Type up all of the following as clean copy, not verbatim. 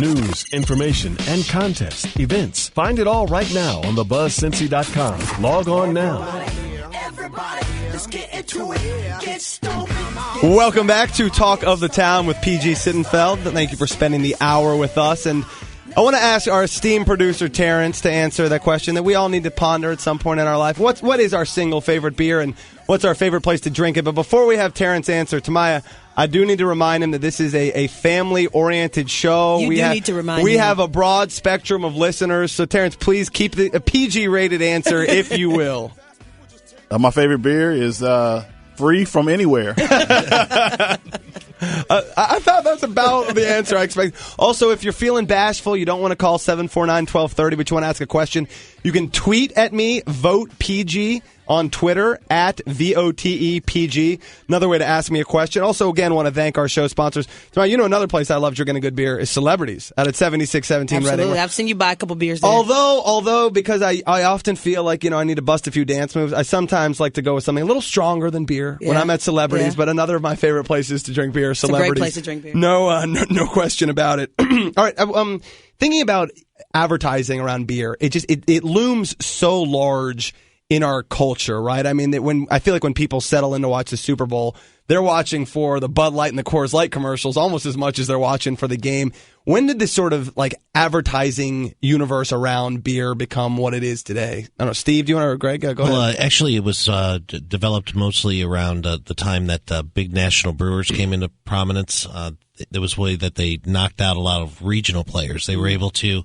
News, information, and contests, events. Find it all right now on thebuzzcincy.com. Log on now. Everybody, let's get into it. Get stupid. Welcome back to Talk of the Town with PG Sittenfeld. Thank you for spending the hour with us. And I want to ask our esteemed producer, Terrence, to answer that question that we all need to ponder at some point in our life. What is our single favorite beer and what's our favorite place to drink it? But before we have Terrence answer, Tamaya, I do need to remind him that this is a family-oriented show. We need to remind him. We have a broad spectrum of listeners. So, Terrence, please keep a PG-rated answer, if you will. My favorite beer is free from anywhere. I thought that's about the answer I expected. Also, if you're feeling bashful, you don't want to call 749-1230, but you want to ask a question, you can tweet at me, vote PG, on Twitter, at VOTEPG. Another way to ask me a question. Also, again, want to thank our show sponsors. You know, another place I love drinking a good beer is Celebrities out at 7617 Reading. Absolutely. I've seen you buy a couple beers there. Although, because I often feel like, I need to bust a few dance moves, I sometimes like to go with something a little stronger than beer when I'm at Celebrities. Yeah. But another of my favorite places to drink beer is Celebrities. It's a great place to drink beer. No question about it. All right. Thinking about advertising around beer, it looms so large in our culture, right? I mean, I feel like when people settle in to watch the Super Bowl, they're watching for the Bud Light and the Coors Light commercials almost as much as they're watching for the game. When did this sort of advertising universe around beer become what it is today? I don't know, Steve, do you want to, or Greg? Go ahead. Well, actually, it was developed mostly around the time that big national brewers came into prominence. There was a way that they knocked out a lot of regional players. They were able to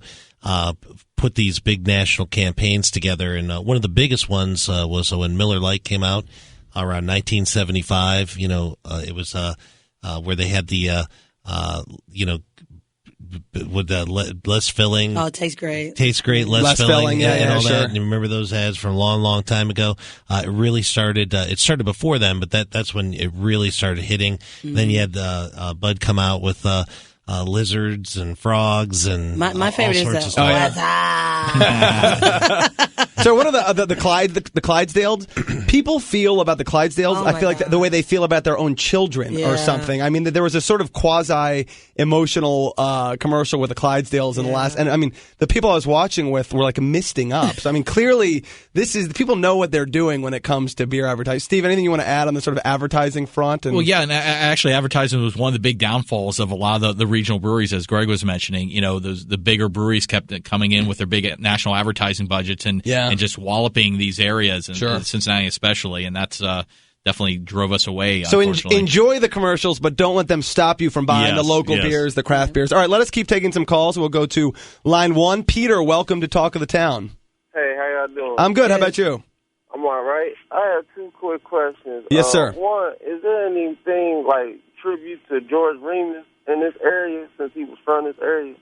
put these big national campaigns together, and one of the biggest ones was when Miller Lite came out around 1975. It was where they had the with less filling. Oh, it tastes great. Tastes great, less filling, and all sure. that. And you remember those ads from a long, long time ago? It really started. It started before then, but that's when it really started hitting. Mm-hmm. Then you had Bud come out with lizards and frogs and my favorite all sorts is of the stuff. So what are the Clydesdales? People feel about the Clydesdales, I feel like the way they feel about their own children or something. I mean, there was a sort of quasi-emotional commercial with the Clydesdales in the last, and I mean, the people I was watching with were misting up. So I mean, clearly, people know what they're doing when it comes to beer advertising. Steve, anything you want to add on the sort of advertising front? Well, yeah, and actually, advertising was one of the big downfalls of a lot of the regional breweries, as Greg was mentioning. The bigger breweries kept coming in with their big national advertising budgets and just walloping these areas, and Cincinnati especially, and that's definitely drove us away. So enjoy the commercials, but don't let them stop you from buying the local beers, the craft beers. All right, let us keep taking some calls. We'll go to line one. Peter, welcome to Talk of the Town. Hey, how y'all doing? I'm good. How about you? I'm all right. I have two quick questions. Yes, sir. One, is there anything tribute to George Remus in this area since he was from this area?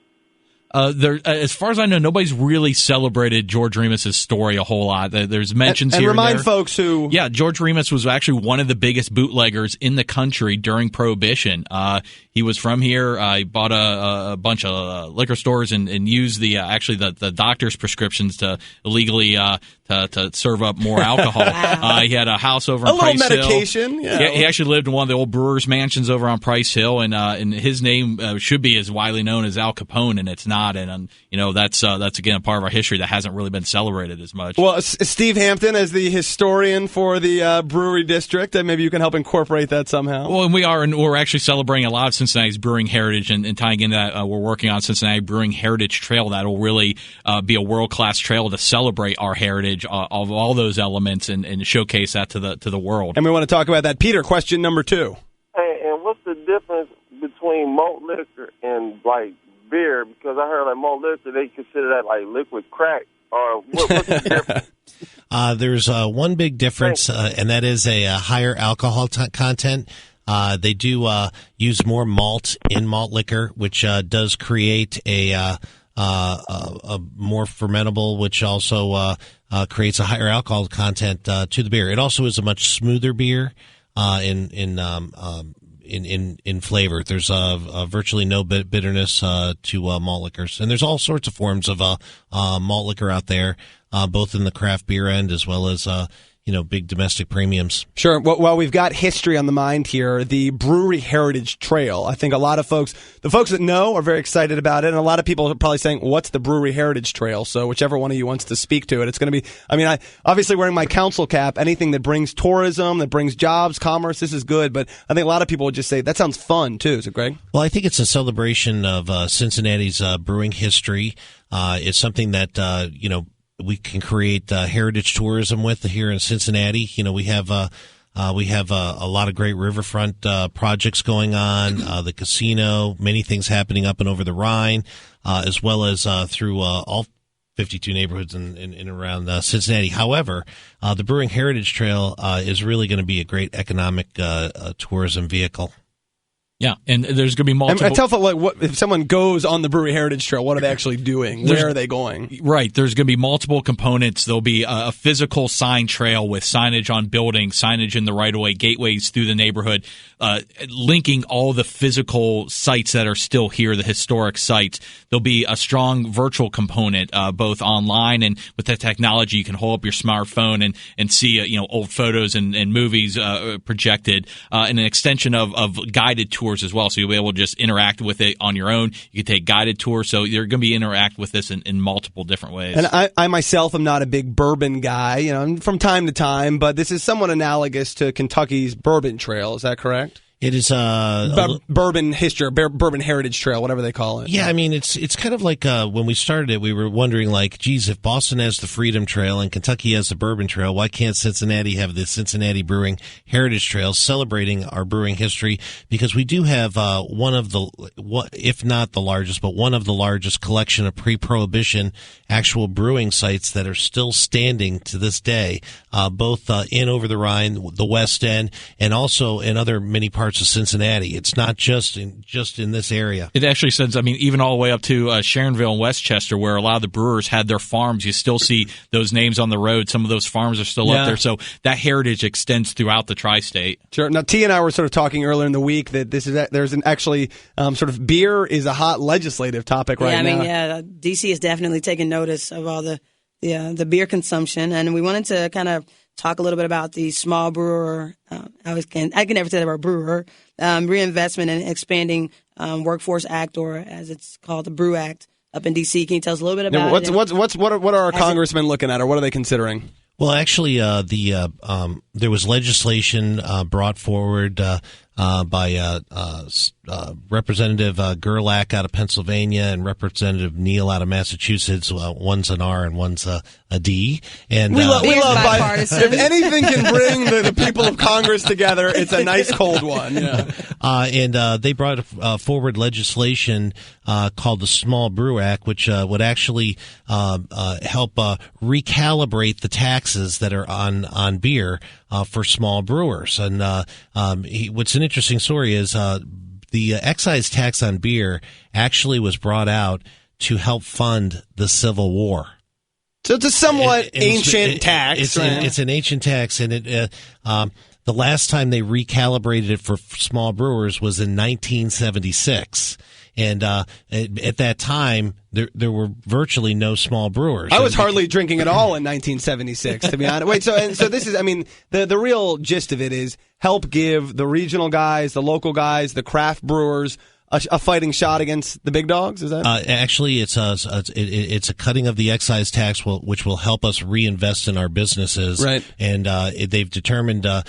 As far as I know, nobody's really celebrated George Remus's story a whole lot. There's mentions and here remind and there. Folks who... Yeah, George Remus was actually one of the biggest bootleggers in the country during Prohibition. He was from here. He bought a bunch of liquor stores and used the doctor's prescriptions to illegally to serve up more alcohol. He had a house over on Price Hill. A little medication. Yeah, he actually lived in one of the old brewers' mansions over on Price Hill, and his name should be as widely known as Al Capone, and it's not. And that's again a part of our history that hasn't really been celebrated as much. Well, Steve Hampton, as the historian for the Brewery District, and maybe you can help incorporate that somehow. Well, and we're actually celebrating a lot of Cincinnati's brewing heritage, and tying into that, we're working on Cincinnati Brewing Heritage Trail that will really be a world-class trail to celebrate our heritage of all those elements and showcase that to the world. And we want to talk about that. Peter, question number 2. Hey, and what's the difference between malt liquor and beer? Because I heard malt liquor, they consider that liquid crack. What's the difference? There's one big difference, and that is a higher alcohol content. They do use more malt in malt liquor, which does create a more fermentable, which also creates a higher alcohol content to the beer. It also is a much smoother beer in flavor. There's virtually no bitterness to malt liquors, and there's all sorts of forms of malt liquor out there, both in the craft beer end as well as big domestic premiums. Sure. Well, we've got history on the mind here. The Brewery Heritage Trail. I think a lot of folks, the folks that know, are very excited about it, and a lot of people are probably saying, "What's the Brewery Heritage Trail?" So whichever one of you wants to speak to it, it's going to be. I mean, I obviously wearing my council cap. Anything that brings tourism, that brings jobs, commerce, this is good. But I think a lot of people would just say that sounds fun too. Is it, Greg? Well, I think it's a celebration of Cincinnati's brewing history. It's something that we can create heritage tourism with here in Cincinnati. We have a lot of great riverfront projects going on, the casino, many things happening up and over the Rhine, as well as through all 52 neighborhoods in around Cincinnati. However, the Brewing Heritage Trail is really going to be a great economic tourism vehicle. Yeah, and there's going to be multiple. And tell folks, what if someone goes on the Brewery Heritage Trail? What are they actually doing? Where are they going? Right, there's going to be multiple components. There'll be a physical sign trail with signage on buildings, signage in the right-of-way, gateways through the neighborhood, linking all the physical sites that are still here, the historic sites. There'll be a strong virtual component, both online and with the technology. You can hold up your smartphone and see old photos and movies projected, and an extension of guided tours as well, so you'll be able to just interact with it on your own. You can take guided tours, so you're going to be interact with this in multiple different ways. And I myself am not a big bourbon guy, from time to time, but this is somewhat analogous to Kentucky's Bourbon Trail. Is that correct? It is bourbon history, bourbon heritage trail, whatever they call it. Yeah, I mean it's kind of like when we started it, we were wondering geez, if Boston has the Freedom Trail and Kentucky has the Bourbon Trail, why can't Cincinnati have the Cincinnati Brewing Heritage Trail, celebrating our brewing history? Because we do have one of the, if not the largest, but one of the largest collection of pre-Prohibition actual brewing sites that are still standing to this day, both in over the Rhine, the West End, and also in other many parts of Cincinnati. It's not just in this area. It actually says, even all the way up to Sharonville and Westchester, where a lot of the brewers had their farms. You still see those names on the road. Some of those farms are still up there. So that heritage extends throughout the tri-state. Sure. Now, T and I were sort of talking earlier in the week that there's an actually sort of beer is a hot legislative topic right now. DC is definitely taking notice of all the beer consumption, and we wanted to kind of talk a little bit about the small brewer. I can never say the word brewer. Reinvestment and expanding Workforce Act, or as it's called, the Brew Act, up in D.C. Can you tell us a little bit about it? What are our congressmen looking at, or what are they considering? Well, actually, there was legislation brought forward by Representative Gerlach out of Pennsylvania and Representative Neal out of Massachusetts. One's an R and one's a D. And we love bipartisan. If anything can bring the people of Congress together, it's a nice cold one. Yeah. And they brought forward legislation called the Small Brew Act, which would actually help recalibrate the taxes that are on beer for small brewers. And what's an interesting story is the excise tax on beer actually was brought out to help fund the Civil War. So it's a somewhat ancient tax. It's an ancient tax, and the last time they recalibrated it for small brewers was in 1976. And at that time, there were virtually no small brewers. I was hardly drinking at all in 1976, to be honest. Wait, so this is, the real gist of it is help give the regional guys, the local guys, the craft brewers a fighting shot against the big dogs? Is that actually it's a cutting of the excise tax, which will help us reinvest in our businesses. Right. And they've determined that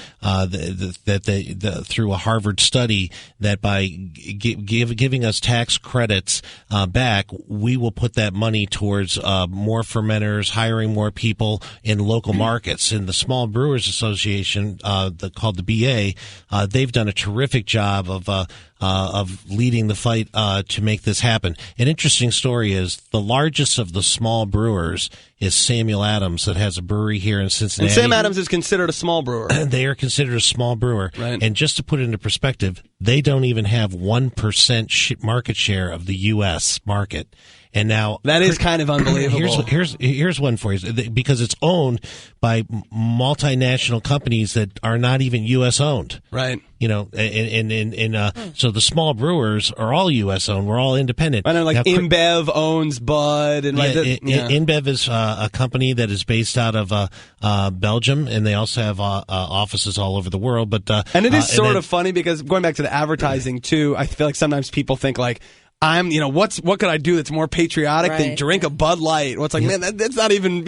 through a Harvard study that by giving us tax credits back, we will put that money towards more fermenters, hiring more people in local markets. In the Small Brewers Association, called the BA, they've done a terrific job of leading the fight to make this happen. An interesting story is the largest of the small brewers is Samuel Adams, that has a brewery here in Cincinnati. And Sam Adams is considered a small brewer. They are considered a small brewer. Right. And just to put it into perspective, they don't even have 1% market share of the U.S. market. And now that is kind of unbelievable. Here's one for you, because it's owned by multinational companies that are not even U.S. owned. Right. So the small brewers are all U.S. owned. We're all independent. I know, like InBev owns Bud, and InBev is a company that is based out of Belgium, and they also have offices all over the world. But and it is sort of funny because going back to the advertising too, I feel like sometimes people think like, what could I do that's more patriotic than drink a Bud Light? What's like, man, that's not even,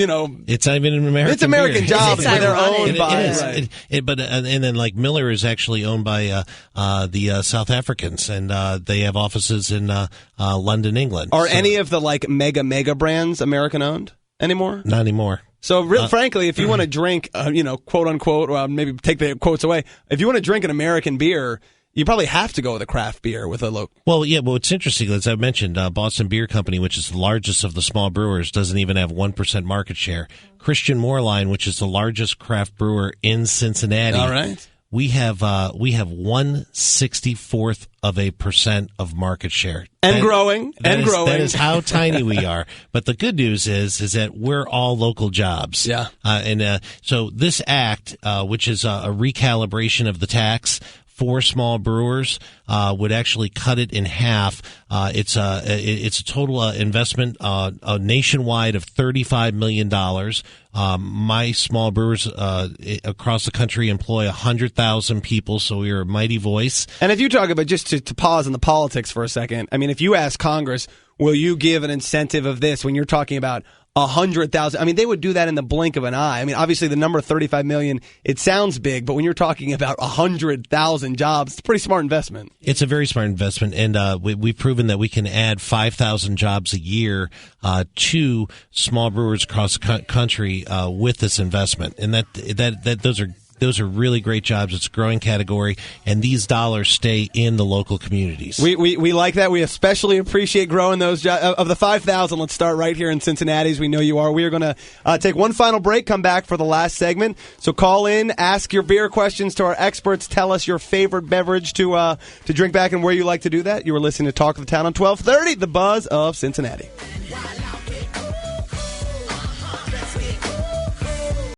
it's not even an American. It's American beer. jobs, but they're owned by. And then like Miller is actually owned by the South Africans, and they have offices in London, England. Are any of the like mega brands American owned anymore? Not anymore. So, frankly, if you want to drink, quote unquote, or maybe take the quotes away, if you want to drink an American beer, you probably have to go with a craft beer with a local. Well, yeah. Well, it's interesting, as I mentioned, Boston Beer Company, which is the largest of the small brewers, doesn't even have 1% market share. Christian Moerlein, which is the largest craft brewer in Cincinnati. All right. We have 1/64% of market share, and growing. That is how tiny we are. But the good news is that we're all local jobs. Yeah. So this act, which is a recalibration of the tax for small brewers, would actually cut it in half. It's a total investment nationwide of $35 million. My small brewers across the country employ 100,000 people, so we are a mighty voice. And if you talk about, just to pause on the politics for a second, I mean, if you ask Congress, will you give an incentive of this when you're talking about 100,000? I mean, they would do that in the blink of an eye. I mean, obviously the number 35 million, it sounds big, but when you're talking about 100,000 jobs, it's a pretty smart investment. It's a very smart investment, and we've proven that we can add 5,000 jobs a year to small brewers across the country with this investment, and those are really great jobs. It's a growing category, and these dollars stay in the local communities. We like that. We especially appreciate growing those jobs. Of the 5,000, let's start right here in Cincinnati, as we know you are. We are going to take one final break, come back for the last segment. So call in, ask your beer questions to our experts. Tell us your favorite beverage to drink back and where you like to do that. You were listening to Talk of the Town on 1230, The Buzz of Cincinnati.